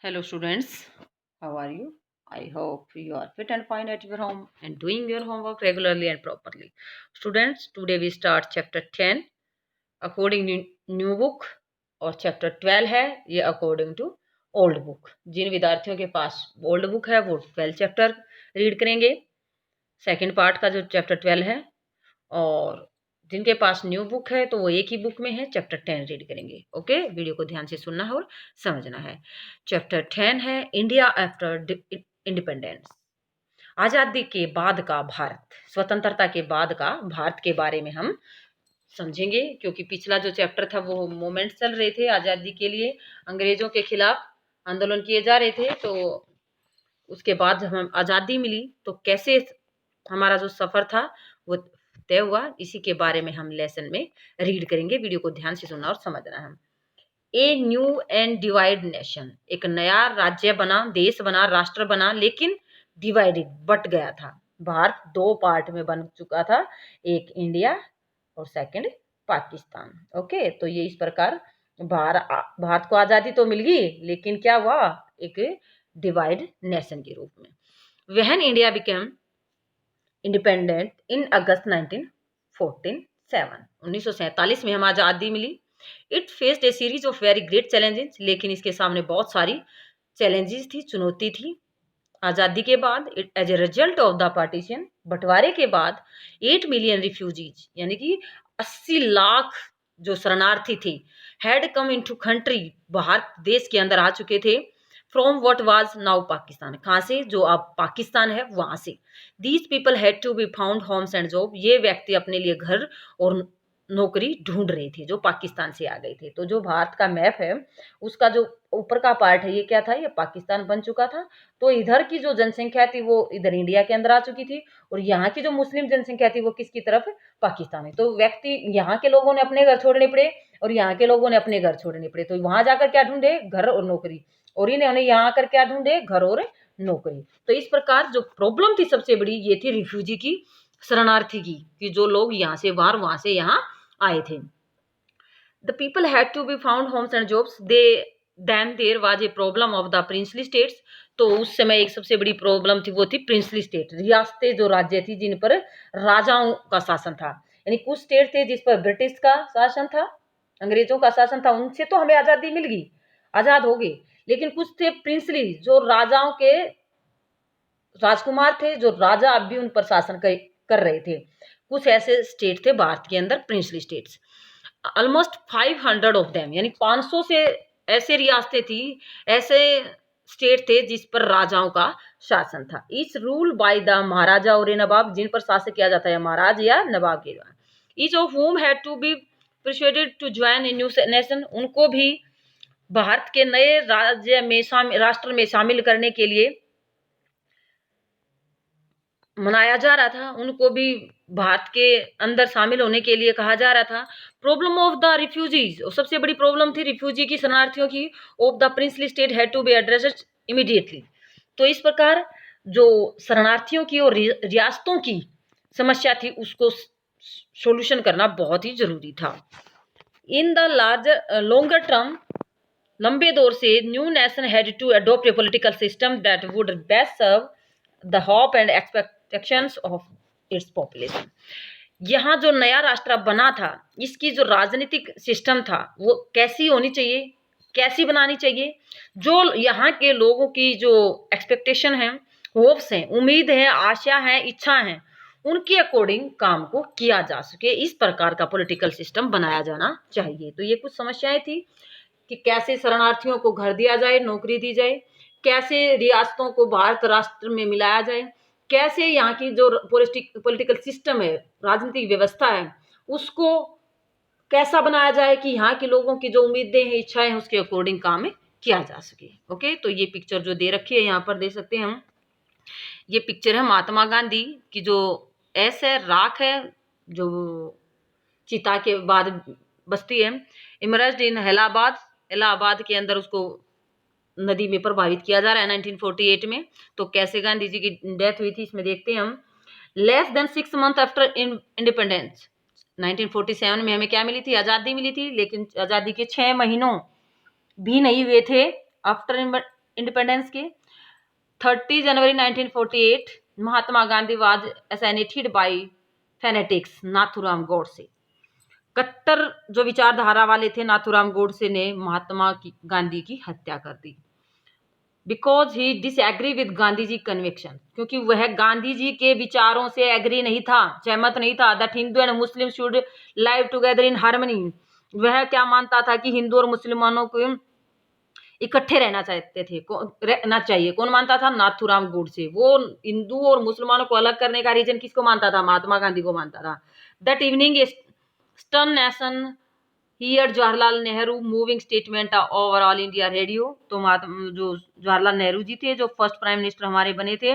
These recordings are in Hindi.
Hello students, how are you? I hope you are fit and fine at your home and doing your homework regularly and properly. Students, today we start chapter 10 according to new book और chapter 12 है ये according to old book. जिन विद्यार्थियों के पास old book है वो 12 chapter read करेंगे, second part का जो chapter 12 है, और जिनके पास न्यू बुक है तो वो एक ही बुक में है, चैप्टर 10 रीड करेंगे. ओके, वीडियो को ध्यान से सुनना है और समझना है. चैप्टर 10 है इंडिया आफ्टर इंडिपेंडेंस. आज़ादी के बाद का भारत, स्वतंत्रता के बाद का भारत के बारे में हम समझेंगे, क्योंकि पिछला जो चैप्टर था वो मोमेंट चल रहे थे आज़ादी के लिए, अंग्रेजों के खिलाफ आंदोलन किए जा रहे थे. तो उसके बाद जब हम आज़ादी मिली तो कैसे हमारा जो सफ़र था वो तय हुआ, इसी के बारे में हम लेसन में रीड करेंगे. वीडियो को ध्यान से सुनना और समझना है. A new and divide nation, एक नया राज्य बना, देश बना, राष्ट्र बना, लेकिन डिवाइडेड, बट गया था. भारत दो पार्ट में बन चुका था, एक इंडिया और सेकंड पाकिस्तान. ओके, तो ये इस प्रकार भारत को आज़ादी तो मिल गई, लेकिन क्या हुआ, एक डिवाइड नेशन के रूप में. When India became independent in August 1947 में हम आज़ादी मिली. It faced a series of very great challenges, लेकिन इसके सामने बहुत सारी चैलेंजेस थी, चुनौती थी. आज़ादी के बाद as a result of the partition, बंटवारे के बाद 8 मिलियन रिफ्यूजीज यानी कि 80 लाख जो शरणार्थी थे, had come into country, Bharat देश के अंदर आ चुके थे, from what was now Pakistan, कहाँ से, जो अब पाकिस्तान है वहां से. These people had to be found homes and job, ये व्यक्ति अपने लिए घर और नौकरी ढूंढ रहे थे जो पाकिस्तान से आ गए थे. तो जो भारत का मैप है उसका जो ऊपर का पार्ट है ये क्या था, ये पाकिस्तान बन चुका था. तो इधर की जो जनसंख्या थी वो इधर इंडिया के अंदर आ चुकी थी, और यहाँ की जो मुस्लिम जनसंख्या थी वो किसकी तरफ, पाकिस्तान है. तो व्यक्ति, यहाँ के लोगों ने अपने घर छोड़ने पड़े और यहाँ के लोगों ने अपने घर छोड़ने पड़े. तो वहां जाकर क्या ढूंढे, घर और नौकरी, और इन्होंने यहाँ आकर क्या ढूंढे, घर और नौकरी. तो इस प्रकार जो प्रॉब्लम थी सबसे बड़ी ये थी रिफ्यूजी की, शरणार्थी की, कि जो लोग यहाँ से बाहर वहां से यहाँ आए थे. The people had to be found homes and jobs, then there was a problem of the princely states. तो उस समय एक सबसे बड़ी प्रॉब्लम थी, वो थी प्रिंसली स्टेट, रियासतें जो राज्य थी जिन पर राजाओं का शासन था. यानी कुछ स्टेट थे जिस पर ब्रिटिश का शासन था, अंग्रेजों का शासन था, उनसे तो हमें आज़ादी मिल गई, आज़ाद हो गए. लेकिन कुछ थे प्रिंसली, जो राजाओं के राजकुमार थे, जो राजा अब भी उन पर शासन कर रहे थे. कुछ ऐसे स्टेट थे भारत के अंदर, princely states. Almost 500 of them, यानी 500 से ऐसे रियासतें थी, ऐसे स्टेट थे जिस पर राजाओं का शासन था. ईच रूल बाय द महाराजा और नवाब, जिन पर शासन किया जाता है महाराज या नवाब के द्वारा. Each of whom had to be persuaded to join in new nation, उनको भी भारत के नए राज्य में राष्ट्र में शामिल करने के लिए मनाया जा रहा था, उनको भी भारत के अंदर शामिल होने के लिए कहा जा रहा था. प्रॉब्लम ऑफ द रिफ्यूजीज, और सबसे बड़ी प्रॉब्लम थी रिफ्यूजी की, शरणार्थियों की, of the princely state had to be addressed immediately. तो इस प्रकार जो शरणार्थियों की और रियासतों की समस्या थी उसको सॉल्यूशन करना बहुत ही जरूरी था. In the larger longer term, लंबे दौर से, new nation had to adopt a political system that would best serve the hope and expectations of its population. यहाँ जो नया राष्ट्र बना था, इसकी जो राजनीतिक सिस्टम था वो कैसी होनी चाहिए, कैसी बनानी चाहिए, जो यहाँ के लोगों की जो एक्सपेक्टेशन है, होप्स हैं, उम्मीद है, आशा है, इच्छा है, उनके अकॉर्डिंग काम को किया जा सके, इस प्रकार का पॉलिटिकल सिस्टम बनाया जाना चाहिए. तो ये कुछ समस्याएं थी कि कैसे शरणार्थियों को घर दिया जाए, नौकरी दी जाए, कैसे रियासतों को भारत राष्ट्र में मिलाया जाए, कैसे यहाँ की जो पॉलिटिकल सिस्टम है, राजनीतिक व्यवस्था है, उसको कैसा बनाया जाए कि यहाँ के लोगों की जो उम्मीदें हैं, इच्छाएं हैं, उसके अकॉर्डिंग काम किया जा सके. ओके, तो ये पिक्चर जो दे रखी है यहाँ पर देख सकते हैं हम, ये पिक्चर है महात्मा गांधी की, जो एस है, राख है, जो चिता के बाद बस्ती है, इमरज्ड इन इलाहाबाद, इलाहाबाद के अंदर उसको नदी में प्रभावित किया जा रहा है 1948 में. तो कैसे गांधी जी की डेथ हुई थी इसमें देखते हैं हम. Less than 6 month after independence, 1947 में हमें क्या मिली थी, आज़ादी मिली थी, लेकिन आज़ादी के 6 महीनों भी नहीं हुए थे आफ्टर इंडिपेंडेंस के 30 January 1948 Mahatma Gandhi was assassinated by fanatics Nathuram Godse. कट्टर जो विचारधारा वाले थे नाथूराम गोडसे ने महात्मा गांधी की हत्या कर दी। Because he disagree with Gandhi ji conviction, क्योंकि वह गांधी जी के विचारों से एग्री नहीं था, सहमत नहीं था। That Hindu and Muslim should live together in harmony. वह क्या मानता था कि हिंदू और मुसलमानों को इकट्ठे रहना चाहते थे, रहना चाहिए। कौन मानता था? नाथूराम गोडसे। वो हिंदू और मुसलमानों को अलग करने का रीजन किसको मानता था? महात्मा गांधी को मानता था। That evening stun nation hear Jawaharlal Nehru moving statement over all India radio. तो जो जवाहरलाल नेहरू जी थे, जो फर्स्ट प्राइम मिनिस्टर हमारे बने थे,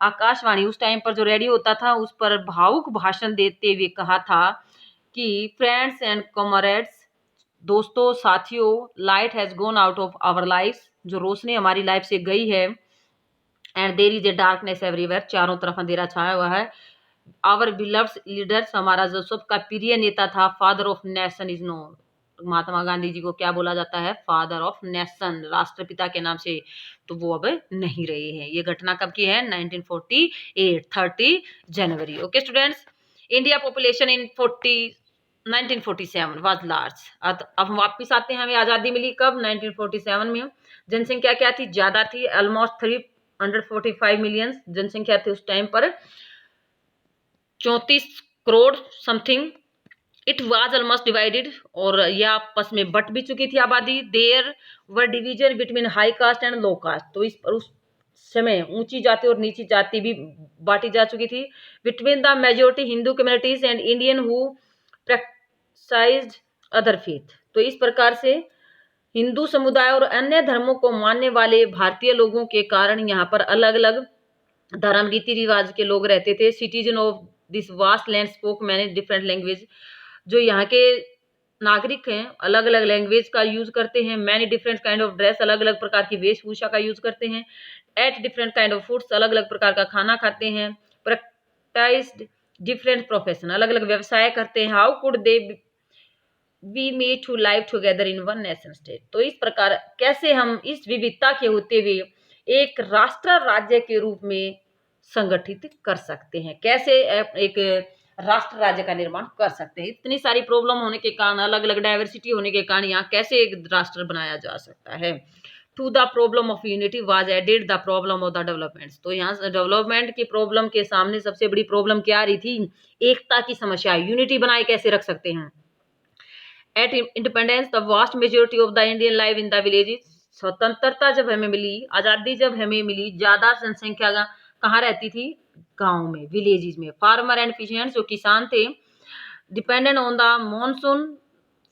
आकाशवाणी उस टाइम पर जो रेडियो होता था उस पर भावुक भाषण देते हुए कहा था कि फ्रेंड्स एंड कॉमरेड्स, दोस्तों साथियों, light has gone out of our life, जो रोशनी हमारी लाइफ से गई है, and there is a darkness everywhere, चारों तरफ अंधेरा छाया हुआ है। आवर बिलव्ड लीडर्स, हमारा जो सबका प्रिय नेता था, father of nation is known. Mahatma Gandhi ji को क्या बोला जाता है? फादर ऑफ नेशन, राष्ट्रपिता के नाम से। तो वो अब नहीं रहे हैं। ये घटना कब की है? 1948, 30 जनवरी। Okay students, India population in 1947 was large. अब हम वापस आते हैं, हमें आज़ादी मिली कब? 1947 में। जनसंख्या क्या थी? ज़्यादा थी, ऑलमोस्ट 345 मिलियन जनसंख्या थी उस टाइम पर, 34 crore something. It was almost divided, और यह आपस में बट भी चुकी थी आबादी। There were division between high caste and low caste. तो इस पर उस समय ऊंची जाति और नीची जाति भी बांटी जा चुकी थी। Between the majority Hindu communities and Indian who practised other faith. तो इस प्रकार से हिंदू समुदाय और अन्य धर्मों को मानने वाले भारतीय लोगों के कारण यहाँ पर अलग अलग धर्म रीति रिवाज के लोग रहते थे। Citizen of this vast land spoke many different language. जो यहाँ के नागरिक हैं अलग अलग लैंग्वेज का यूज करते हैं। Many different kind of dress, अलग अलग प्रकार की वेशभूषा का यूज करते हैं। At different kind of foods, अलग अलग प्रकार का खाना खाते हैं। प्रैक्टिस्ड डिफरेंट प्रोफेशन, अलग अलग व्यवसाय करते हैं। How could they be made to live together in one nation state. तो इस प्रकार कैसे हम इस विविधता के होते हुए एक राष्ट्र राज्य के रूप में संगठित कर सकते हैं, कैसे एक राष्ट्र राज्य का निर्माण कर सकते हैं। इतनी सारी प्रॉब्लम होने के कारण, अलग अलग डाइवर्सिटी होने के कारण यहाँ कैसे एक राष्ट्र बनाया जा सकता है। To the problem of unity was added the problem of the development. तो यहाँ डेवलपमेंट की प्रॉब्लम के सामने सबसे बड़ी प्रॉब्लम क्या आ रही थी? एकता की समस्या। यूनिटी बनाए कैसे रख सकते हैं। At independence the vast majority of the Indian live in the villages. स्वतंत्रता जब हमें मिली, आज़ादी जब हमें मिली, ज़्यादा जनसंख्या कहाँ रहती थी? गांव में, विलेजेस में। फार्मर एंड फिशर्स, जो किसान थे, dependent on the monsoon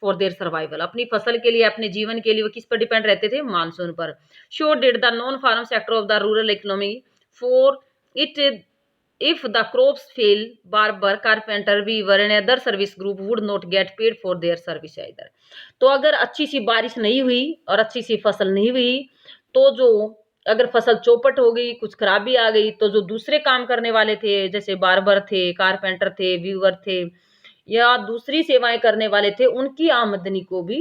for their survival. अपनी फसल के लिए, अपने जीवन के लिए वो किस पर डिपेंड रहते थे? मानसून पर। So did the non farm sector of the rural economy for it if the crops fail, barber, carpenter, weaver and other service group would not get paid for their service either। तो अगर अच्छी सी बारिश नहीं हुई और अच्छी सी फसल नहीं हुई, तो जो अगर फसल चौपट हो गई, कुछ खराबी आ गई, तो जो दूसरे काम करने वाले थे, जैसे बार्बर थे, कारपेंटर थे, वीवर थे, या दूसरी सेवाएं करने वाले थे, उनकी आमदनी को भी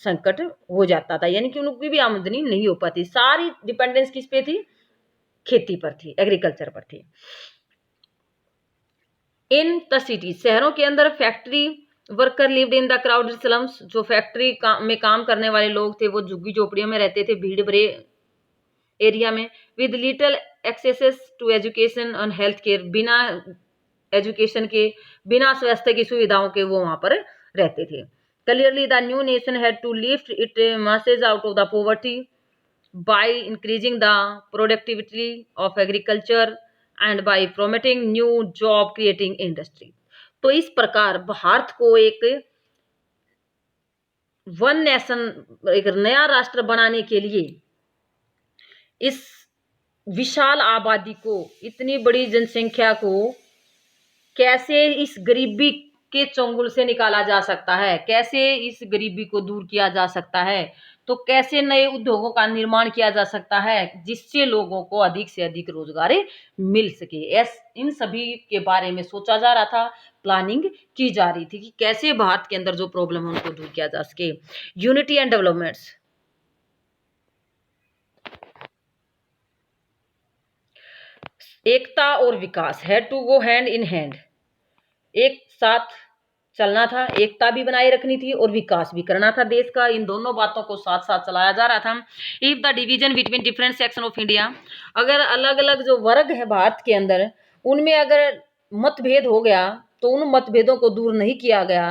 संकट हो जाता था, यानी कि उनकी भी आमदनी नहीं हो पाती। सारी डिपेंडेंस किस पे थी? खेती पर थी, एग्रीकल्चर पर थी। इन द सिटी, शहरों के अंदर factory worker lived in the crowded slums. जो फैक्ट्री में काम करने वाले लोग थे वो झुग्गी झोपड़ियों में रहते थे, भीड़ भरे एरिया में। With little access to education and health care, बिना एजुकेशन के, बिना स्वास्थ्य की सुविधाओं के वो वहां पर रहते थे। Clearly the new nation had to lift it masses out of the poverty by increasing the productivity of agriculture and by promoting new job creating industry. तो इस प्रकार भारत को एक वन नेशन, एक नया राष्ट्र बनाने के लिए इस विशाल आबादी को, इतनी बड़ी जनसंख्या को कैसे इस गरीबी के चंगुल से निकाला जा सकता है, कैसे इस गरीबी को दूर किया जा सकता है, तो कैसे नए उद्योगों का निर्माण किया जा सकता है जिससे लोगों को अधिक से अधिक रोजगार मिल सके। इन सभी के बारे में सोचा जा रहा था, प्लानिंग की जा रही थी कि कैसे भारत के अंदर जो प्रॉब्लम है उनको दूर किया जा सके। Unity and developments. एकता और विकास had to go hand in hand, एक साथ चलना था, एकता भी बनाए रखनी थी और विकास भी करना था देश का, इन दोनों बातों को साथ साथ चलाया जा रहा था। If the division between different section of India, अगर अलग अलग जो वर्ग है भारत के अंदर, उनमें अगर मतभेद हो गया तो उन मतभेदों को दूर नहीं किया गया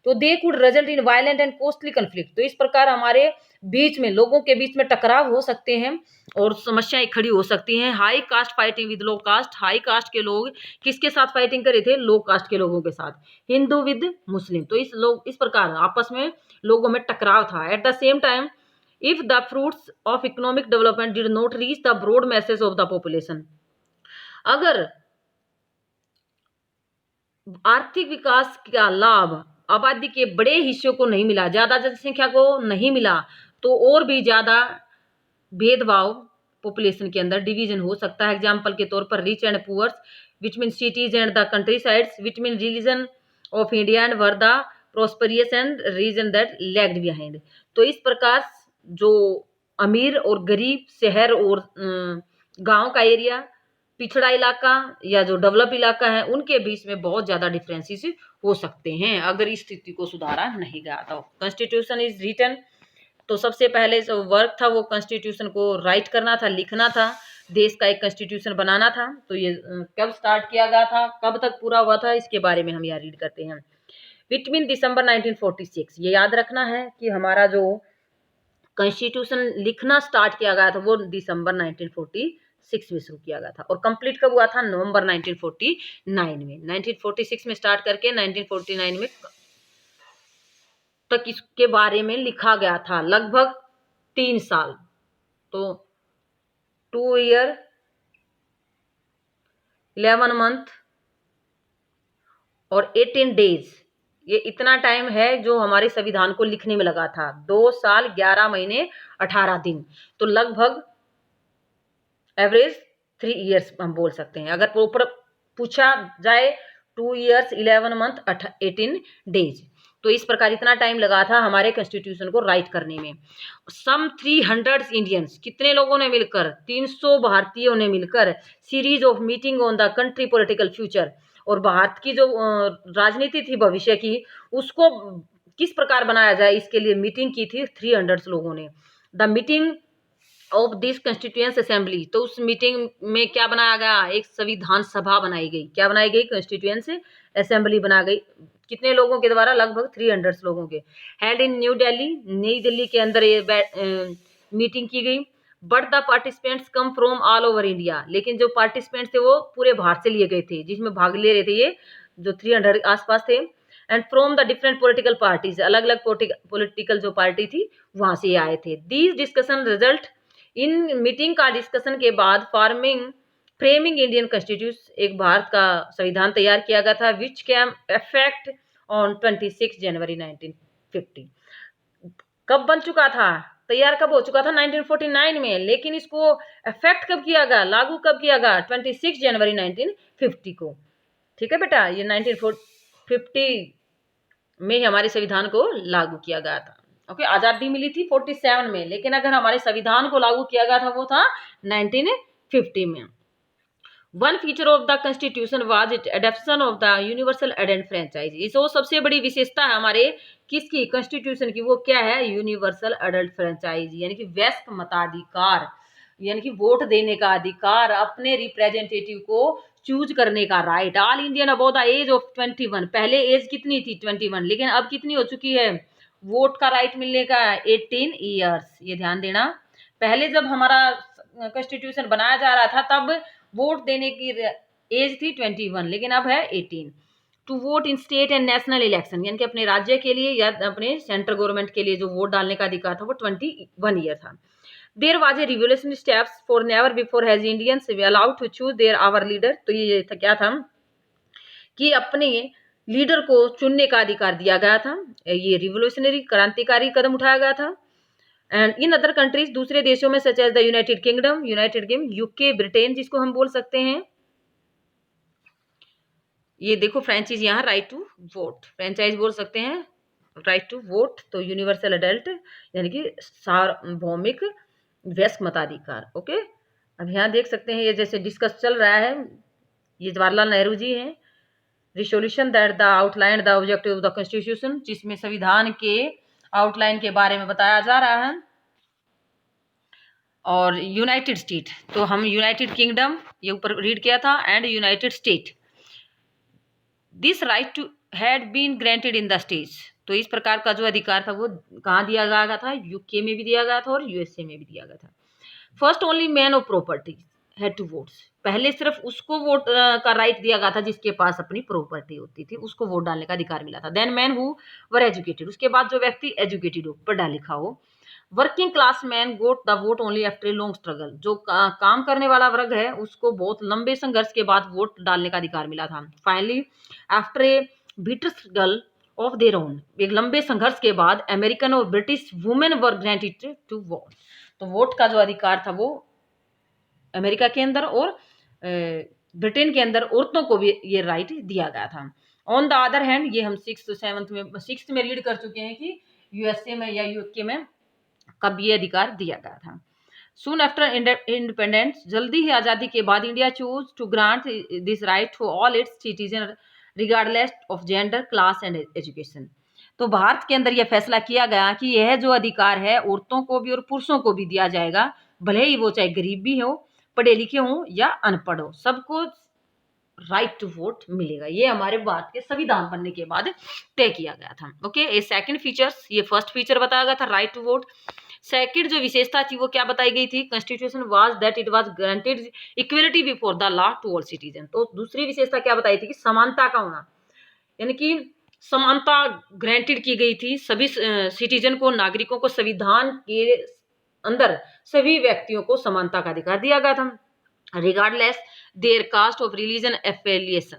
तो they could result in violent and costly conflict, तो इस प्रकार हमारे बीच में, लोगों के बीच में टकराव हो सकते हैं और समस्याएं खड़ी हो सकती हैं। High caste fighting with low caste, high caste के लोग किसके साथ फाइटिंग करे थे? लो कास्ट के लोगों के साथ। हिंदू विद मुस्लिम, तो इस प्रकार आपस में लोगों में टकराव था। At the same time if the fruits of economic development did not reach the broad message of the population, अगर आर्थिक विकास का लाभ आबादी के बड़े हिस्सों को नहीं मिला, ज्यादा जनसंख्या को नहीं मिला, तो और भी ज्यादा भेदभाव पॉपुलेशन के अंदर डिवीजन हो सकता है। एग्जाम्पल के तौर पर rich and poors, which mean cities and the countrysides, which mean region of India and were the prosperous and region that lagged behind, तो इस प्रकार जो अमीर और गरीब, शहर और गांव का एरिया, पिछड़ा इलाका या जो डेवलप इलाका है, उनके बीच में बहुत ज्यादा डिफरेंसेस हो सकते हैं अगर इस स्थिति को सुधारा नहीं गया तो। कॉन्स्टिट्यूशन इज रिटन, तो सबसे पहले जो वर्क था वो कॉन्स्टिट्यूशन को राइट करना था, लिखना था, देश का एक कॉन्स्टिट्यूशन बनाना था। तो ये कब स्टार्ट किया गया था, कब तक पूरा हुआ था, इसके बारे में हम यहाँ रीड करते हैं। बिटवीन दिसंबर 1946, ये याद रखना है कि हमारा जो कॉन्स्टिट्यूशन लिखना स्टार्ट किया गया था वो दिसंबर 1946 में शुरू किया गया था और कंप्लीट कब हुआ था? नवंबर 1949 में। 1946 में स्टार्ट करके 1949 में तक इसके बारे में लिखा गया था, लगभग 3 साल, तो 2 ईयर 11 मंथ और 18 डेज, ये इतना टाइम है जो हमारे संविधान को लिखने में लगा था। 2 साल 11 महीने 18 दिन, तो लगभग एवरेज 3 ईयर्स हम बोल सकते हैं। अगर प्रॉपर पूछा जाए 2 ईयर्स 11 मंथ 18 डेज, तो इस प्रकार इतना टाइम लगा था हमारे कॉन्स्टिट्यूशन को राइट करने में। सम 300 इंडियंस, कितने लोगों ने मिलकर? 300 भारतीयों ने मिलकर series of meeting on the country political future, और भारत की जो राजनीति थी भविष्य की, उसको किस प्रकार बनाया जाए इसके लिए मीटिंग की थी 300 लोगों ने। The meeting of this constituents assembly, तो उस मीटिंग में क्या बनाया गया? एक संविधान सभा बनाई गई। क्या बनाई गई? कॉन्स्टिट्यूएंस असेंबली बना गई। कितने लोगों के द्वारा? लगभग 300 लोगों के। हेल्ड इन न्यू दिल्ली, नई दिल्ली के अंदर ये मीटिंग की गई। But the participants come from all over India, लेकिन जो पार्टिसिपेंट्स थे वो पूरे भारत से लिए गए थे, जिसमें भाग ले रहे थे ये जो 300 आसपास थे। And from the different political parties, अलग अलग पॉलिटिकल जो पार्टी थी वहां से आए थे। These discussion result, in meeting का डिस्कशन के बाद फ्रेमिंग इंडियन कॉन्स्टिट्यूशन, एक भारत का संविधान तैयार किया गया था, विच कैम इफेक्ट ऑन 26 जनवरी 1950। कब बन चुका था? तैयार कब हो चुका था? 1949 में, लेकिन इसको इफेक्ट कब किया गया, लागू कब किया गया? 26 जनवरी 1950 को। ठीक है बेटा, ये 1950 में हमारे संविधान को लागू किया गया था। ओके, आजादी मिली थी 47 में, लेकिन अगर हमारे संविधान को लागू किया गया था वो था 1950 में। One feature of the constitution was it adoption of the universal adult franchise, इस वो सबसे बड़ी विशेषता है हमारे किसकी? कॉन्स्टिट्यूशन की। वो क्या है? यूनिवर्सल एडल्ट फ्रेंचाइज, यानी कि वयस्क मताधिकार, यानी कि वोट देने का अधिकार, अपने रिप्रेजेंटेटिव को चूज करने का right. All Indian above the age of 21, पहले एज कितनी थी? 21, लेकिन अब कितनी हो चुकी है? वोट का राइट मिलने का 18 ईयर्स। ये ध्यान देना, पहले जब हमारा कॉन्स्टिट्यूशन बनाया जा रहा था तब वोट देने की एज थी 21, लेकिन अब है 18। To vote in state and national election, यानी कि अपने राज्य के लिए या अपने सेंट्रल गवर्नमेंट के लिए जो वोट डालने का अधिकार था वो 21 ईयर था। There was a revolutionary steps for never before has Indians were allowed to choose their our leader, तो ये था क्या था कि अपने लीडर को चुनने का अधिकार दिया गया था। ये रिवोल्यूशनरी क्रांतिकारी कदम उठाया गया था। एंड इन अदर कंट्रीज, दूसरे देशों में such as the United Kingdom, UK, Britain जिसको हम बोल सकते हैं, ये देखो फ्रेंचाइज यहाँ राइट टू वोट, फ्रेंचाइज बोल सकते हैं, राइट टू वोट, तो यूनिवर्सल एडल्ट यानी कि सार्वभौमिक वयस्क मताधिकार। ओके, अब यहाँ देख सकते हैं, ये जैसे डिस्कस चल रहा है, ये जवाहरलाल नेहरू जी हैं। Resolution that the outline the objective of the constitution, जिसमें संविधान के आउटलाइन के बारे में बताया जा रहा है। और यूनाइटेड स्टेट, तो हम यूनाइटेड किंगडम ये ऊपर रीड किया था, and United State, this right to had been granted in the States. तो इस प्रकार का जो अधिकार था वो कहाँ दिया गया था? यूके में भी दिया गया था और यूएसए में भी दिया गया था। First only man of property had to votes, पहले सिर्फ उसको वोट का राइट दिया गया था जिसके पास अपनी प्रॉपर्टी होती थी, उसको वोट डालने का अधिकार मिला था। Then man who were educated, उसके बाद जो व्यक्ति एजुकेटेड हो, पढ़ा लिखा हो। Working class man got the vote only after a long struggle, जो काम करने वाला वर्ग है उसको बहुत लंबे संघर्ष के बाद वोट डालने का अधिकार मिला था। Finally after a bitter struggle of their own, एक लंबे संघर्ष के बाद अमेरिकन और British women were granted to vote, तो वोट का जो अधिकार था वो अमेरिका के अंदर और ब्रिटेन के अंदर औरतों को भी ये राइट दिया गया था। ऑन द अदर हैंड, ये हम सिक्स्थ में रीड कर चुके हैं कि यूएसए में या यूके में कब ये अधिकार दिया गया था। सून आफ्टर इंडिपेंडेंस, जल्दी ही आज़ादी के बाद, India choose to grant this right to all its citizen regardless of gender, class and education. तो भारत के अंदर यह फैसला किया गया कि यह जो अधिकार है औरतों को भी और पुरुषों को भी दिया जाएगा, भले ही वो चाहे गरीब भी हो, पढ़े लिखे हो या अनपढ़ हो, सबको राइट टू वोट मिलेगा। ये हमारे भारत के संविधान बनने के बाद तय किया गया था। ओके, ये सेकंड फीचर्स, ये फर्स्ट फीचर बताया गया था राइट टू वोट। सेकंड जो विशेषता थी वो क्या बताई गई थी? Constitution was that it was granted equality before the law to all citizen. तो दूसरी विशेषता क्या बताई थी? कि समानता का होना, यानी कि समानता ग्रांटेड की गई थी सभी सिटीजन को, नागरिकों को, संविधान के अंदर सभी व्यक्तियों को समानता का अधिकार दिया गया था। Regardless their caste of religion affiliation,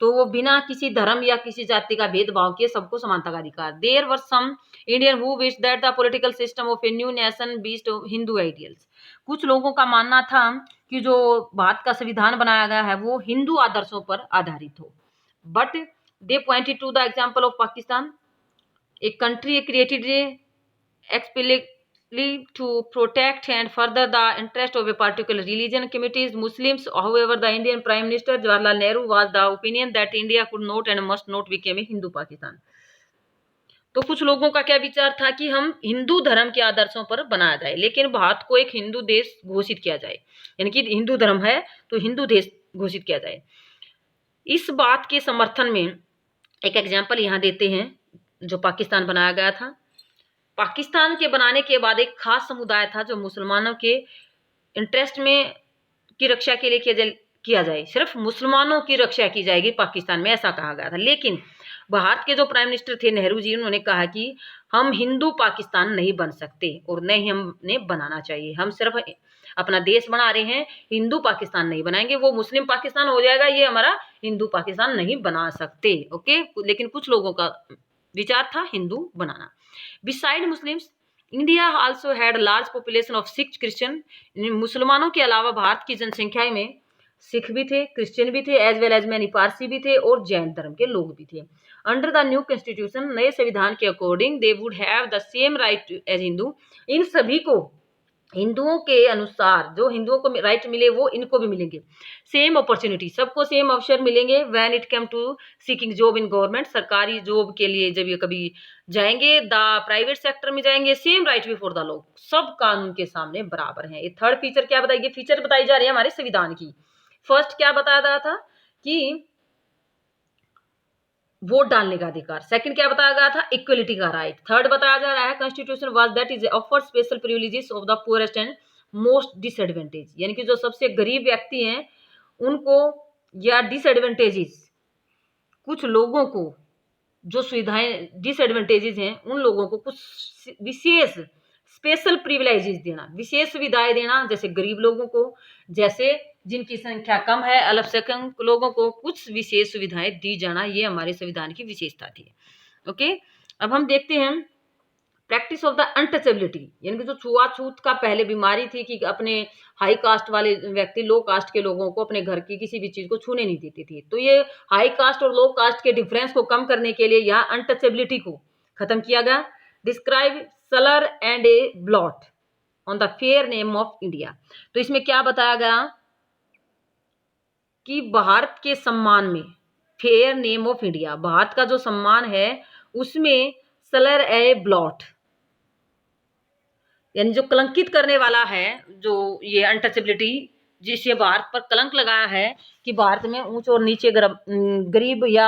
तो वो बिना किसी धर्म या किसी जाति का भेदभाव किए सबको समानता का अधिकार। There were some Indian who wish that the political system of a new nation based on Hindu ideals, कुछ लोगों का मानना था कि जो भारत का संविधान बनाया गया है वो हिंदू आदर्शों पर आधारित हो। But they pointed to the example of Pakistan, a country created explicitly to protect and further the interest of a particular religion, communities, Muslims. However, the Indian Prime Minister Jawaharlal Nehru was the opinion that India could not and must not become a Hindu Pakistan. तो कुछ लोगों का क्या विचार था कि हम हिंदू धर्म के आदर्शों पर बनाया जाए, लेकिन भारत को एक हिंदू देश घोषित किया जाए, यानी कि हिंदू धर्म है तो हिंदू देश घोषित किया जाए। इस बात के समर्थन में एक एग्जाम्पल यहाँ देते हैं, जो पाकिस्तान बनाया गया था। पाकिस्तान के बनाने के बाद एक खास समुदाय था जो मुसलमानों के इंटरेस्ट में की रक्षा के लिए किया जाए, सिर्फ मुसलमानों की रक्षा की जाएगी पाकिस्तान में, ऐसा कहा गया था। लेकिन भारत के जो प्राइम मिनिस्टर थे नेहरू जी, उन्होंने कहा कि हम हिंदू पाकिस्तान नहीं बन सकते और न ही हमें बनाना चाहिए, हम सिर्फ अपना देश बना रहे हैं, हिंदू पाकिस्तान नहीं बनाएंगे, वो मुस्लिम पाकिस्तान हो जाएगा, ये हमारा हिंदू पाकिस्तान नहीं बना सकते। ओके, लेकिन कुछ लोगों का विचार था हिंदू बनाना। Beside Muslims, India also had a large population of Sikh Christian. मुसलमानों के अलावा भारत की जनसंख्या में सिख भी थे, क्रिश्चियन भी थे, as well as many Parsi भी थे और जैन धर्म के लोग भी थे। अंडर द न्यू कॉन्स्टिट्यूशन, नए संविधान के according, they would have the same right as Hindu, इन सभी को हिंदुओं के अनुसार जो हिंदुओं को राइट मिले वो इनको भी मिलेंगे। सेम अपॉर्चुनिटी, सबको सेम अवसर मिलेंगे। When it come to seeking job in government, सरकारी जॉब के लिए जब ये कभी जाएंगे, द प्राइवेट सेक्टर में जाएंगे, same right before the law, सब कानून के सामने बराबर हैं। ये थर्ड फीचर क्या बताइए? फीचर बताई जा रही है हमारे संविधान की। फर्स्ट क्या बताया जा रहा था कि वोट डालने का अधिकार। सेकंड क्या बताया गया था? इक्वलिटी का राइट। थर्ड बताया जा रहा है constitution was that is offer special privileges of the poorest and most disadvantage, यानी कि जो सबसे गरीब व्यक्ति हैं उनको, या डिसएडवांटेजेस, कुछ लोगों को जो सुविधाएं डिसएडवांटेजेस हैं उन लोगों को कुछ विशेष स्पेशल प्रिविलेजेस देना, विशेष सुविधाएं देना, जैसे गरीब लोगों को, जैसे जिनकी संख्या कम है, अल्पसंख्यक लोगों को कुछ विशेष सुविधाएं दी जाना, ये हमारे संविधान की विशेषता थी। ओके, अब हम देखते हैं प्रैक्टिस ऑफ द अनटचेबिलिटी, यानी कि जो छुआछूत का पहले बीमारी थी कि अपने हाई कास्ट वाले व्यक्ति लो कास्ट के लोगों को अपने घर की किसी भी चीज को छूने नहीं देती थी, तो ये हाई कास्ट और लो कास्ट के डिफरेंस को कम करने के लिए यहाँ अनटचेबिलिटी को खत्म किया गया। डिस्क्राइब सलर and a blot, on the fair name of India. तो इसमें क्या बताया गया कि भारत के सम्मान में, fair name of India, Bharat का जो सम्मान है उसमें सलर ए ब्लॉट, यानी जो कलंकित करने वाला है, जो ये अनटचेबिलिटी जिससे भारत पर कलंक लगाया है कि भारत में ऊंच और नीचे गरीब या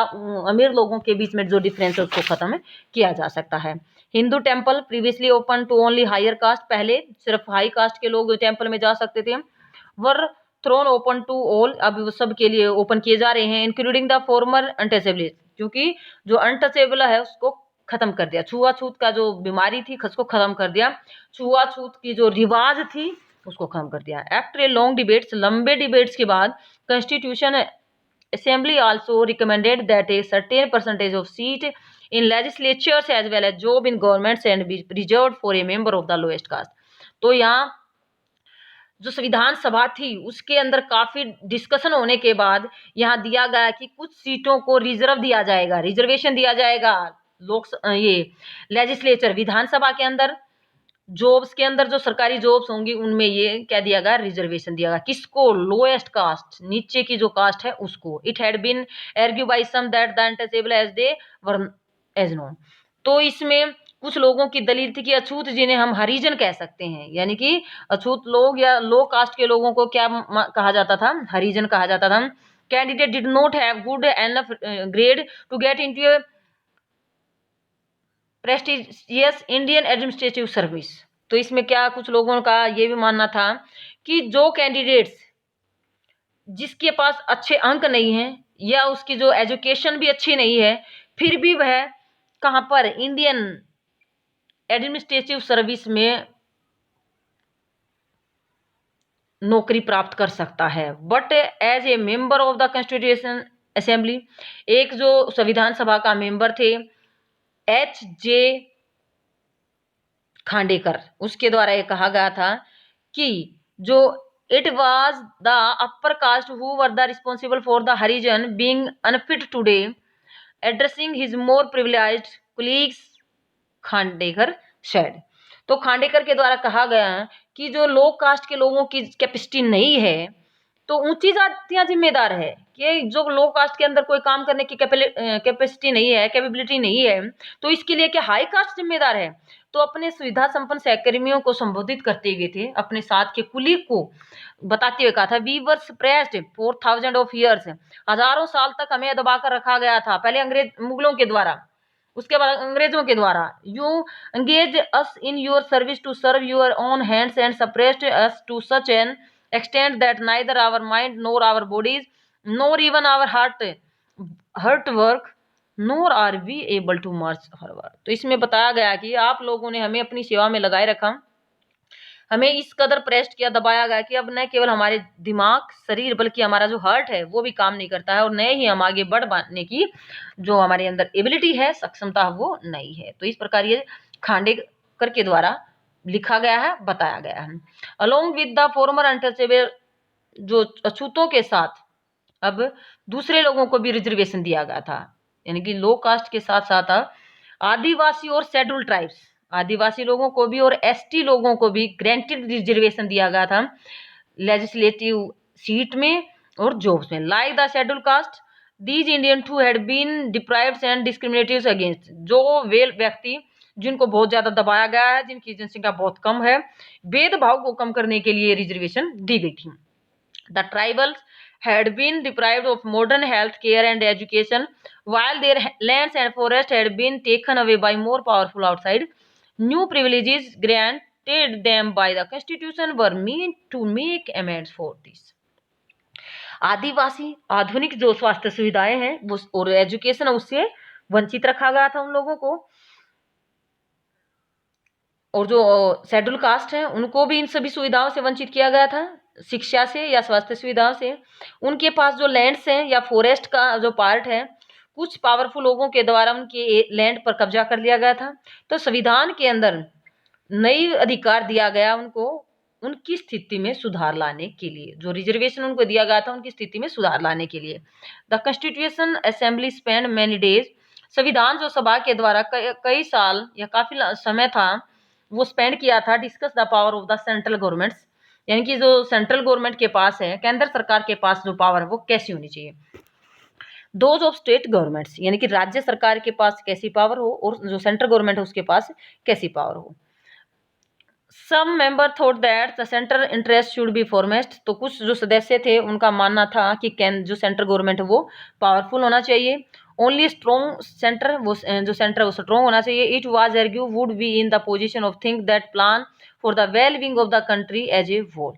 अमीर लोगों के बीच में जो डिफरेंस है उसको खत्म किया जा सकता है। Hindu temple previously open to only higher caste, पहले सिर्फ हाई कास्ट के लोग टेम्पल में जा सकते थे। वर थ्रोन ओपन टू ऑल, अब वो सब के लिए ओपन किए जा रहे हैं, इंक्लूडिंग द फॉर्मर अनटचेबल, क्योंकि जो अनटचेबल है उसको खत्म कर दिया, छुआछूत का जो बीमारी थी उसको खत्म कर दिया, छुआछूत की जो रिवाज थी उसको खत्म कर दिया। आफ्टर ए लॉन्ग डिबेट्स, लंबे डिबेट्स के बाद constitution assembly also recommended that a certain percentage of seat in legislatures as well as job in governments and be reserved for a member of the lowest caste. तो यहाँ जो संविधान सभा थी उसके अंदर काफी डिस्कशन होने के बाद यहाँ दिया गया कि कुछ सीटों को रिजर्व दिया जाएगा, रिजर्वेशन दिया जाएगा ये लेजिस्लेचर विधानसभा के अंदर, जॉब्स के अंदर जो सरकारी जॉब्स होंगी उनमें ये क्या दिया गया, रिजर्वेशन दिया गया। किसको? लोएस्ट कास्ट, नीचे की जो कास्ट है उसको। It had been argue by some that the untouchable as they were as known. तो इसमें कुछ लोगों की दलील थी कि अछूत जिन्हें हम हरिजन कह सकते हैं, यानी कि अछूत लोग या लो कास्ट के लोगों को क्या कहा जाता था, हरिजन कहा जाता था। Candidate did not have good enough grade to get into a prestigious Indian administrative service. तो इसमें क्या कुछ लोगों का ये भी मानना था कि जो कैंडिडेट्स जिसके पास अच्छे अंक नहीं हैं या उसकी जो एजुकेशन भी अच्छी नहीं है, फिर भी वह कहाँ पर, इंडियन एडमिनिस्ट्रेटिव सर्विस में नौकरी प्राप्त कर सकता है। But as a member of the constitution assembly, एक जो संविधान सभा का मेंबर थे H.J. खांडेकर, उसके द्वारा ये कहा गया था कि जो it was the upper caste who were the responsible for the Harijan being unfit today addressing his more privileged colleagues, Khandekar said. तो खांडेकर के द्वारा कहा गया कि जो लो कास्ट के लोगों की कैपेसिटी नहीं है तो ऊंची जातियां जिम्मेदार है, कि जो लो कास्ट के अंदर कोई काम करने की कैपेसिटी नहीं है, कैपेबिलिटी नहीं है, तो इसके लिए क्या हाई कास्ट जिम्मेदार है। तो अपने सुविधा संपन्न सहकर्मियों को संबोधित करते हुए थे, अपने साथ के कुलीग को बताते हुए कहा था, we were suppressed for thousand of years, हजारों साल तक हमें दबा कर रखा गया था, पहले अंग्रेज मुगलों के द्वारा, उसके बाद अंग्रेजों के द्वारा। You engage us in your service to serve your own hands and suppressed us to such an extent that neither our mind nor our bodies nor even our heart work nor are we able to march forward। तो इसमें बताया गया कि आप लोगों ने हमें अपनी सेवा में लगाए रखा, हमें इस कदर प्रेस किया, दबाया गया कि अब न केवल हमारे दिमाग शरीर बल्कि हमारा जो हार्ट है वो भी काम नहीं करता है, और न ही हम आगे बढ़ पाने की जो हमारे अंदर एबिलिटी है, सक्षमता, वो नहीं है। तो इस प्रकार ये खांडेकर के द्वारा लिखा गया है, बताया गया है। Along with the former untouchable, जो अछूतों के साथ अब दूसरे लोगों को भी रिजर्वेशन दिया गया था, यानी कि लो कास्ट के साथ साथ आदिवासी और शेड्यूल ट्राइब्स, आदिवासी लोगों को भी और एसटी लोगों को भी ग्रांटेड रिजर्वेशन दिया गया था लेजिस्लेटिव सीट में और जॉब्स में। Like the schedule caste, these Indian too had been deprived and discriminated against, जो वे व्यक्ति जिनको बहुत ज्यादा दबाया गया है, जिनकी जनसंख्या बहुत कम है, भेदभाव को कम करने के लिए रिजर्वेशन दी गई थी। The tribals had been deprived of modern health care and education, while their lands and forests had been taken away by more powerful outside. New privileges granted them by the constitution were meant to make amends for this. आदिवासी आधुनिक जो स्वास्थ्य सुविधाएं हैं वो और एजुकेशन उससे वंचित रखा गया था उन लोगों को, और जो शेड्यूल कास्ट है उनको भी इन सभी सुविधाओं से वंचित किया गया था, शिक्षा से या स्वास्थ्य सुविधाओं से। उनके पास जो लैंड्स हैं या फॉरेस्ट का जो पार्ट है, कुछ पावरफुल लोगों के द्वारा उनके लैंड पर कब्जा कर लिया गया था। तो संविधान के अंदर नई अधिकार दिया गया उनको उनकी स्थिति में सुधार लाने के लिए, जो रिजर्वेशन उनको दिया गया था उनकी स्थिति में सुधार लाने के लिए। The constitution assembly spend many days, संविधान जो सभा के द्वारा कई साल या काफी समय था वो स्पेंड किया था, discuss the power of the central governments, यानी कि जो सेंट्रल गवर्नमेंट के पास है, केंद्र सरकार के पास जो पावर है वो कैसी होनी चाहिए। दोज ऑफ स्टेट गवर्नमेंट्स, यानी कि राज्य सरकार के पास कैसी पावर हो और जो सेंट्रल गवर्नमेंट है उसके पास कैसी पावर हो। Some member thought that the central interest should be foremost, तो कुछ जो सदस्य थे उनका मानना था कि जो सेंट्रल गवर्नमेंट है वो पावरफुल होना चाहिए। ओनली स्ट्रॉन्ग सेंटर, वो जो सेंटर है वो स्ट्रॉन्ग होना चाहिए। It was argue would be in the position of think that plan for the well being of the country as a whole.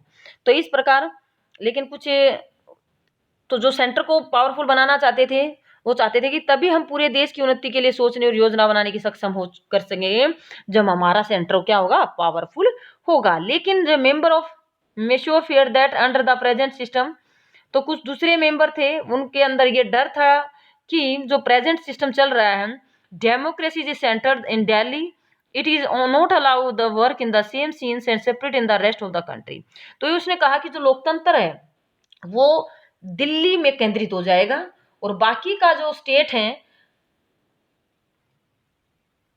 तो इस प्रकार, लेकिन कुछ तो जो सेंटर को पावरफुल बनाना चाहते थे वो चाहते थे कि तभी हम पूरे देश की उन्नति के लिए सोचने और योजना बनाने की सक्षम हो कर सकेंगे जब हमारा सेंटर क्या होगा, पावरफुल होगा। लेकिन जो member of Meesho fair that under the present system, तो कुछ दूसरे मेंबर थे उनके अंदर ये डर था कि जो प्रेजेंट सिस्टम चल रहा है, democracy is centred in Delhi, it is not allow the work in the same scenes and separate in the rest of the country. तो उसने कहा कि जो लोकतंत्र है वो दिल्ली में केंद्रित हो जाएगा और बाकी का जो स्टेट है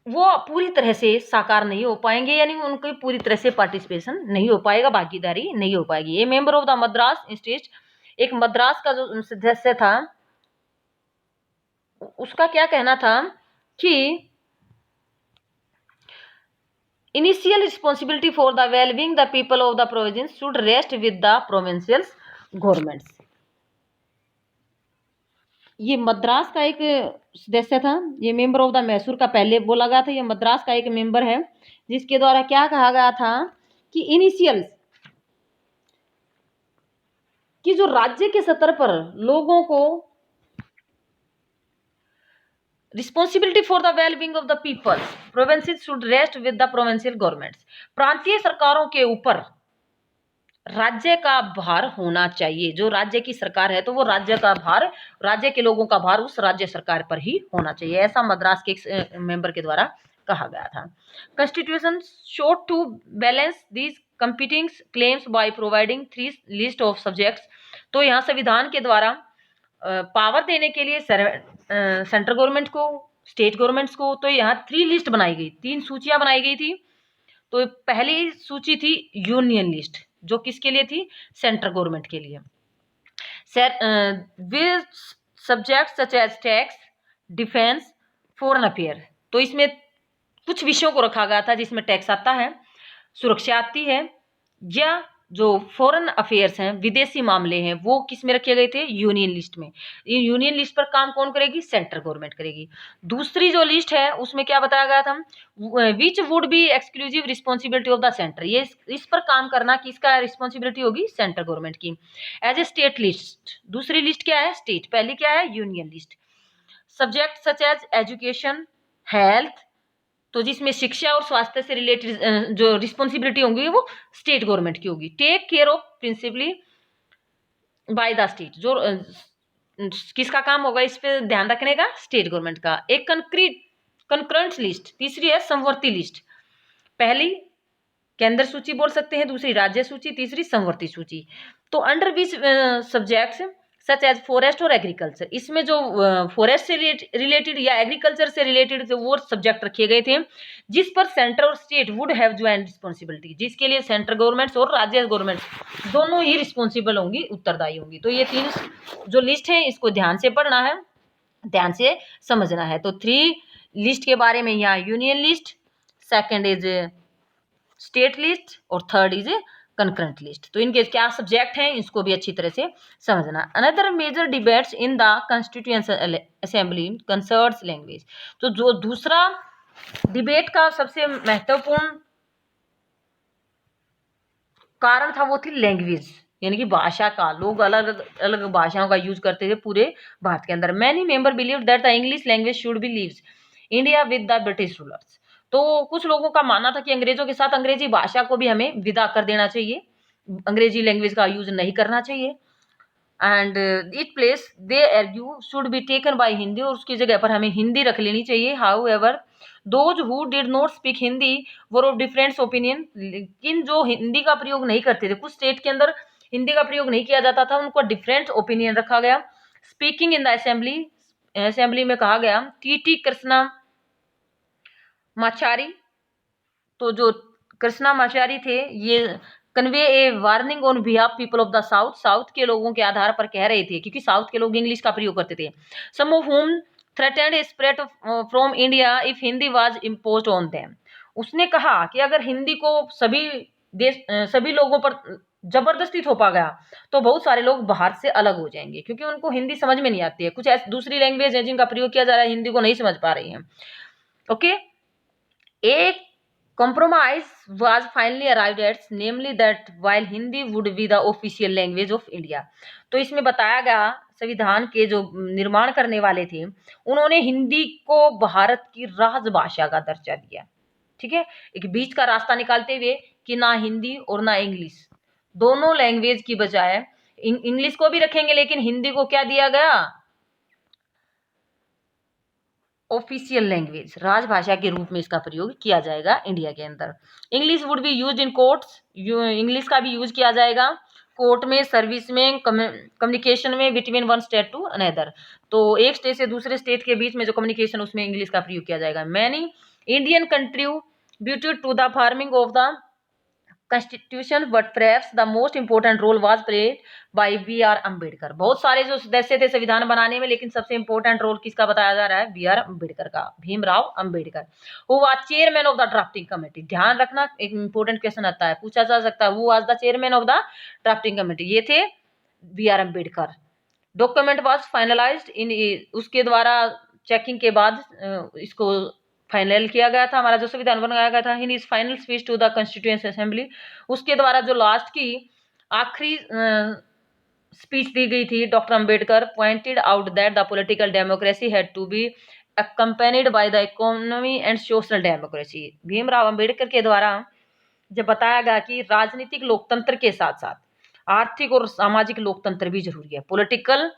वो पूरी तरह से साकार नहीं हो पाएंगे, यानी उनकी पूरी तरह से पार्टिसिपेशन नहीं हो पाएगा, भागीदारी नहीं हो पाएगी। ये member of the Madras state, एक मद्रास का जो सदस्य था उसका क्या कहना था कि initial responsibility for the wellbeing the people of the province should rest with the provincial governments. ये मद्रास का एक सदस्य था, ये मेंबर ऑफ द मैसूर का पहले बोला गया था, ये मद्रास का एक मेंबर है जिसके द्वारा क्या कहा गया था कि इनिशियल, कि जो राज्य के स्तर पर लोगों को responsibility for the well being of the people provinces should rest with the provincial governments, प्रांतीय सरकारों के ऊपर राज्य का भार होना चाहिए। जो राज्य की सरकार है तो वो राज्य का भार, राज्य के लोगों का भार उस राज्य सरकार पर ही होना चाहिए, ऐसा मद्रास के एक मेंबर के द्वारा कहा गया था। Constitution showed to balance these competing claims by providing 3 list of subjects. तो यहाँ संविधान के द्वारा पावर देने के लिए सेंट्रल गवर्नमेंट को, स्टेट गवर्नमेंट्स को, तो यहाँ 3 लिस्ट बनाई गई, 3 सूचियां बनाई गई थी। तो पहली सूची थी यूनियन लिस्ट, जो किसके लिए थी, सेंट्रल गवर्नमेंट के लिए। With subject such as tax, defence, foreign affair, तो इसमें कुछ विषयों को रखा गया था जिसमें टैक्स आता है, सुरक्षा आती है, या जो फॉरेन अफेयर्स हैं, विदेशी मामले हैं, वो किस में रखे गए थे, यूनियन लिस्ट में। ये यूनियन लिस्ट पर काम कौन करेगी, सेंट्रल गवर्नमेंट करेगी। दूसरी जो लिस्ट है उसमें क्या बताया गया था, which would be exclusive responsibility of the centre, ये इस पर काम करना किसका रिस्पॉन्सिबिलिटी होगी, सेंट्रल गवर्नमेंट की। एज ए स्टेट लिस्ट, दूसरी लिस्ट क्या है, स्टेट, पहली क्या है, union list. Subject such as education, health, तो जिसमें शिक्षा और स्वास्थ्य से रिलेटेड जो रिस्पॉन्सिबिलिटी होंगी वो स्टेट गवर्नमेंट की होगी। Take care of principally by the state, जो किसका काम होगा इस पे ध्यान रखने का, स्टेट गवर्नमेंट का। एक कंकरेंट लिस्ट, तीसरी है समवर्ती लिस्ट, पहली केंद्र सूची बोल सकते हैं, दूसरी राज्य सूची, तीसरी समवर्ती सूची। तो under which subjects such as forest और एग्रीकल्चर, इसमें जो फॉरेस्ट से रिलेटेड या एग्रीकल्चर से रिलेटेड जो वो सब्जेक्ट रखे गए थे जिस पर सेंटर और state would have joint responsibility, जिसके लिए सेंट्रल गवर्नमेंट्स और राज्य गवर्नमेंट्स दोनों ही रिस्पॉन्सिबल होंगी, उत्तरदायी होंगी। तो ये 3 जो लिस्ट है इसको ध्यान से पढ़ना है, ध्यान से समझना है। तो 3 लिस्ट के बारे में यहाँ union list, second is state list और थर्ड इज कंकरेंट लिस्ट। तो इनके क्या सब्जेक्ट हैं इसको भी अच्छी तरह से समझना। Another major debates in the constituent assembly concerns language, तो जो दूसरा डिबेट का सबसे महत्वपूर्ण कारण था वो थी लैंग्वेज, यानी कि भाषा का। लोग अलग अलग भाषाओं का यूज करते थे पूरे भारत के अंदर। Many member believe that the English language should be leaves India with the British rulers, तो कुछ लोगों का मानना था कि अंग्रेजों के साथ अंग्रेजी भाषा को भी हमें विदा कर देना चाहिए, अंग्रेजी लैंग्वेज का यूज नहीं करना चाहिए। And it place they argue should be taken by Hindi, और उसकी जगह पर हमें हिंदी रख लेनी चाहिए। How ever those who did not speak Hindi were of different opinion, लेकिन जो हिंदी का प्रयोग नहीं करते थे, कुछ स्टेट के अंदर हिंदी का प्रयोग नहीं किया जाता था, उनको डिफरेंट ओपिनियन रखा गया। Speaking in the assembly, assembly में कहा गया टी कृष्णा माचारी, तो जो कृष्णामाचारी थे ये convey A warning on behalf people of the south, south के लोगों के आधार पर कह रहे थे, क्योंकि साउथ के लोग इंग्लिश का प्रयोग करते थे। Some of whom threatened a spread from India if Hindi was imposed on them. उसने कहा कि अगर हिंदी को सभी लोगों पर जबरदस्ती थोपा गया तो बहुत सारे लोग बाहर से अलग हो जाएंगे, क्योंकि उनको हिंदी समझ में नहीं आती है। कुछ ऐसी दूसरी लैंग्वेज है जिनका प्रयोग किया जा रहा है, हिंदी को नहीं समझ पा रही है। ओके, एक compromise was finally arrived at, namely that while Hindi would be the official language of India। तो इसमें बताया गया, संविधान के जो निर्माण करने वाले थे उन्होंने हिंदी को भारत की राजभाषा का दर्जा दिया। ठीक है, एक बीच का रास्ता निकालते हुए कि ना हिंदी और ना इंग्लिश, दोनों लैंग्वेज की बजाय इंग्लिश को भी रखेंगे, लेकिन हिंदी को क्या दिया गया, ऑफिशियल लैंग्वेज, राजभाषा के रूप में इसका प्रयोग किया जाएगा इंडिया के अंदर। English would be used in courts, English का भी यूज किया जाएगा कोर्ट में, सर्विस में, कम्युनिकेशन में, between one state to another. तो एक स्टेट से दूसरे स्टेट के बीच में जो कम्युनिकेशन, उसमें इंग्लिश का प्रयोग किया जाएगा। Many Indian contributed to the farming of the Constitution, but perhaps the most important role was played by B.R. Ambedkar. बहुत सारे जो सदस्य थे संविधान बनाने में, लेकिन सबसे इंपॉर्टेंट रोल किसका बताया जा रहा है, B.R. अम्बेडकर का, Bhimrao Ambedkar. Who was chairman of the drafting committee। ध्यान रखना, एक इंपॉर्टेंट क्वेश्चन आता है, पूछा जा सकता है, Who was the chairman of the drafting committee। ये थे B.R. Ambedkar. Document was finalized in, उसके द्वारा चेकिंग के बाद इसको फाइनल किया गया था, हमारा जो संविधान बनाया गया था। In his final speech to the constituent assembly, उसके द्वारा जो लास्ट की आखिरी स्पीच दी गई थी, doctor Ambedkar pointed out that the political democracy had to be accompanied by the economy and social democracy। Bhimrao Ambedkar के द्वारा जब बताया गया कि राजनीतिक लोकतंत्र के साथ साथ आर्थिक और सामाजिक लोकतंत्र भी जरूरी है, पॉलिटिकल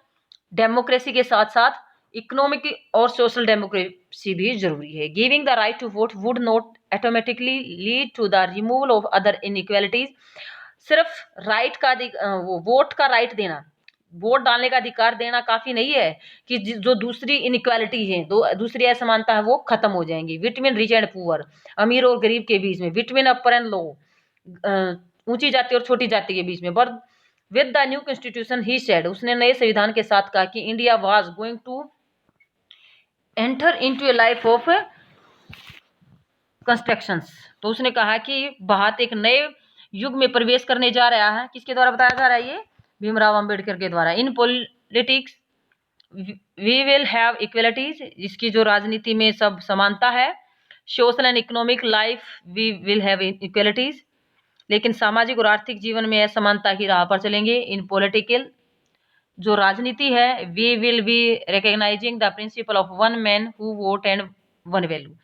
डेमोक्रेसी के साथ साथ इकोनॉमिक और सोशल डेमोक्रेसी भी जरूरी है। Giving the right to vote would not automatically lead to the removal of other inequalities. सिर्फ राइट का वोट का राइट देना, वोट डालने का अधिकार देना काफी नहीं है कि जो दूसरी इनइक्वालिटी है, दूसरी असमानता है, वो खत्म हो जाएंगी। बिटवीन रिच एंड पुअर, अमीर और गरीब के बीच में, बिटवीन अपर एंड लो, ऊंची जाति और छोटी जाति के बीच में। But with the new constitution he said, उसने नए संविधान के साथ कहा कि India was going to enter into a life of constructions. तो उसने कहा कि भारत एक नए युग में प्रवेश करने जा रहा है। किसके द्वारा बताया जा रहा है, ये भीमराव अंबेडकर के द्वारा। In politics we will have equalities, इसकी जो राजनीति में सब समानता है। Social and economic life we will have equalities, लेकिन सामाजिक और आर्थिक जीवन में असमानता की राह पर चलेंगे। इन पॉलिटिकल जो राजनीति है, we will be recognising the principle of one man who vote and one value.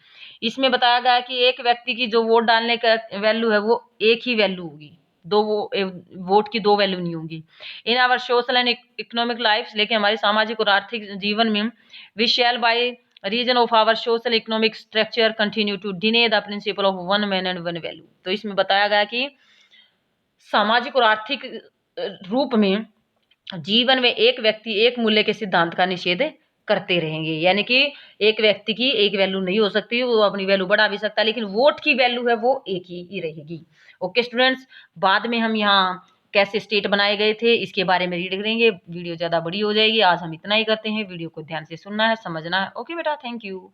इसमें बताया गया कि एक व्यक्ति की जो वोट डालने का वैल्यू है वो एक ही वैल्यू होगी, वोट की दो वैल्यू नहीं होगी। In our social and economic life, लेकिन हमारे सामाजिक और आर्थिक जीवन में, we shall by reason of our social economic structure continue to deny the principle of one man and one value. तो इसमें बताया गया कि सामाजिक और आर्थिक रूप में जीवन में एक व्यक्ति एक मूल्य के सिद्धांत का निषेध करते रहेंगे, यानी कि एक व्यक्ति की एक वैल्यू नहीं हो सकती, वो अपनी वैल्यू बढ़ा भी सकता है, लेकिन वोट की वैल्यू है वो एक ही रहेगी। ओके स्टूडेंट्स, बाद में हम यहाँ कैसे स्टेट बनाए गए थे इसके बारे में रीड करेंगे, वीडियो ज़्यादा बड़ी हो जाएगी। आज हम इतना ही करते हैं, वीडियो को ध्यान से सुनना है, समझना है। ओके बेटा, थैंक यू।